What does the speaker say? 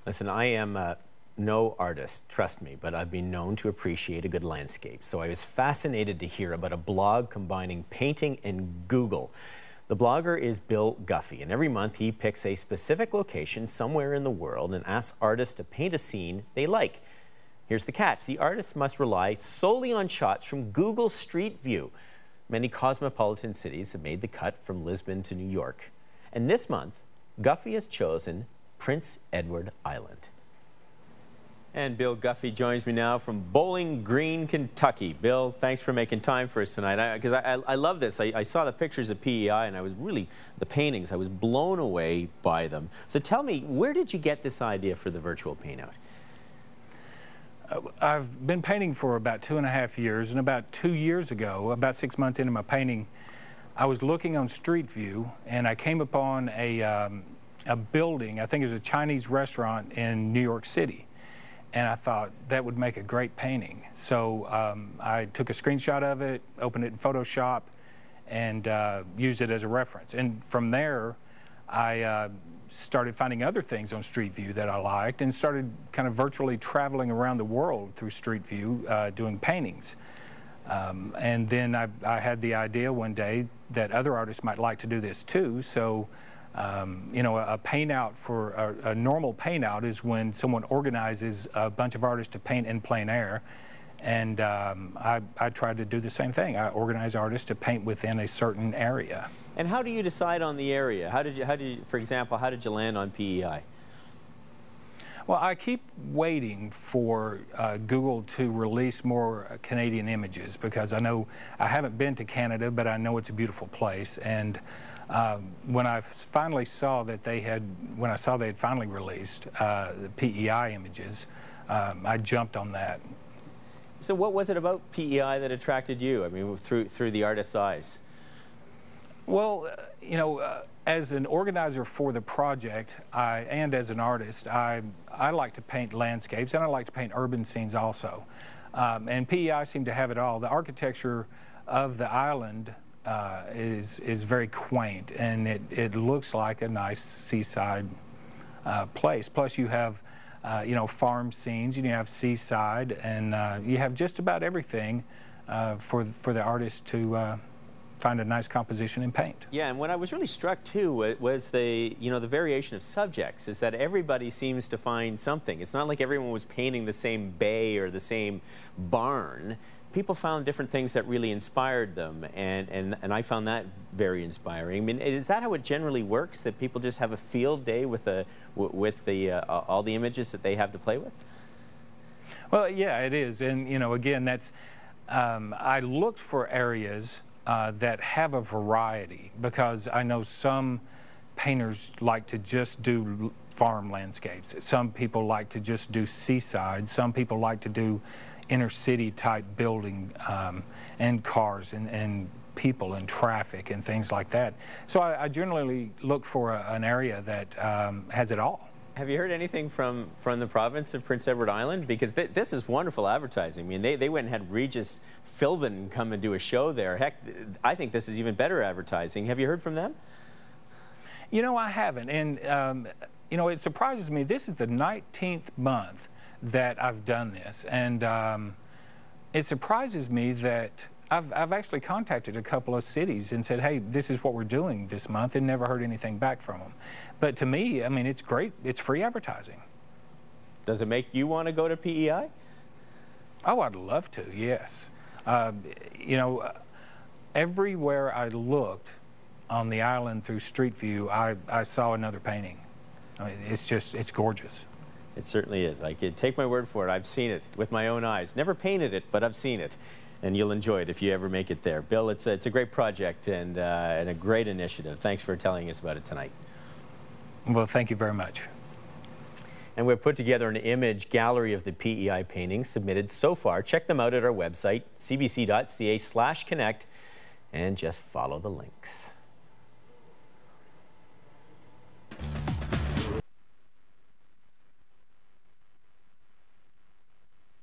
Listen, I am no artist, trust me, but I've been known to appreciate a good landscape. So I was fascinated to hear about a blog combining painting and Google. The blogger is Bill Guffey, and every month he picks a specific location somewhere in the world and asks artists to paint a scene they like. Here's the catch. The artist must rely solely on shots from Google Street View. Many cosmopolitan cities have made the cut from Lisbon to New York. And this month, Guffey has chosen Prince Edward Island. And Bill Guffey joins me now from Bowling Green, Kentucky. Bill, thanks for making time for us tonight. Because I love this. I saw the pictures of PEI and I was really, the paintings, I was blown away by them. So tell me, where did you get this idea for the virtual paintout? I've been painting for about 2.5 years, and about 2 years ago, about 6 months into my painting, I was looking on Street View and I came upon a building, I think it was a Chinese restaurant in New York City. And I thought that would make a great painting. So I took a screenshot of it, opened it in Photoshop, and used it as a reference. And from there, I started finding other things on Street View that I liked and started kind of virtually traveling around the world through Street View doing paintings. And then I had the idea one day that other artists might like to do this too. So you know, a paint out for a normal paint out is when someone organizes a bunch of artists to paint in plein air, and I tried to do the same thing. I organize artists to paint within a certain area. And how do you decide on the area? How did you, for example, how did you land on PEI? Well, I keep waiting for Google to release more Canadian images, because I know I haven't been to Canada, but I know it's a beautiful place. And when I finally saw that they had finally released the PEI images, I jumped on that. So what was it about PEI that attracted you? I mean, through the artist's eyes. Well, you know, as an organizer for the project, and as an artist, I like to paint landscapes, and I like to paint urban scenes also. And PEI seemed to have it all. The architecture of the island is very quaint, and it looks like a nice seaside place. Plus, you have you know, farm scenes, and you have seaside, and you have just about everything for the artist to find a nice composition and paint. Yeah, and what I was really struck too was the variation of subjects. Is that everybody seems to find something. It's not like everyone was painting the same bay or the same barn. People found different things that really inspired them, and I found that very inspiring. I mean, is that how it generally works? That people just have a field day with all the images that they have to play with? Well, yeah, it is, and you know, again, that's I looked for areas that have a variety, because I know some painters like to just do farm landscapes. Some people like to just do seaside. Some people like to do inner city type building and cars and people and traffic and things like that. So I generally look for an area that has it all. Have you heard anything from the province of Prince Edward Island? Because this is wonderful advertising. I mean, they went and had Regis Philbin come and do a show there. Heck, I think this is even better advertising. Have you heard from them? You know, I haven't. And, you know, it surprises me. This is the 19th month that I've done this. And it surprises me that I've actually contacted a couple of cities and said, hey, this is what we're doing this month, and never heard anything back from them. But to me, I mean, it's great. It's free advertising. Does it make you want to go to PEI? Oh, I'd love to, yes. You know, everywhere I looked on the island through Street View, I saw another painting. I mean, it's gorgeous. It certainly is. I can take my word for it. I've seen it with my own eyes. Never painted it, but I've seen it. And you'll enjoy it if you ever make it there. Bill, it's a great project and a great initiative. Thanks for telling us about it tonight. Well, thank you very much. And we've put together an image gallery of the PEI paintings submitted so far. Check them out at our website, cbc.ca/connect, and just follow the links.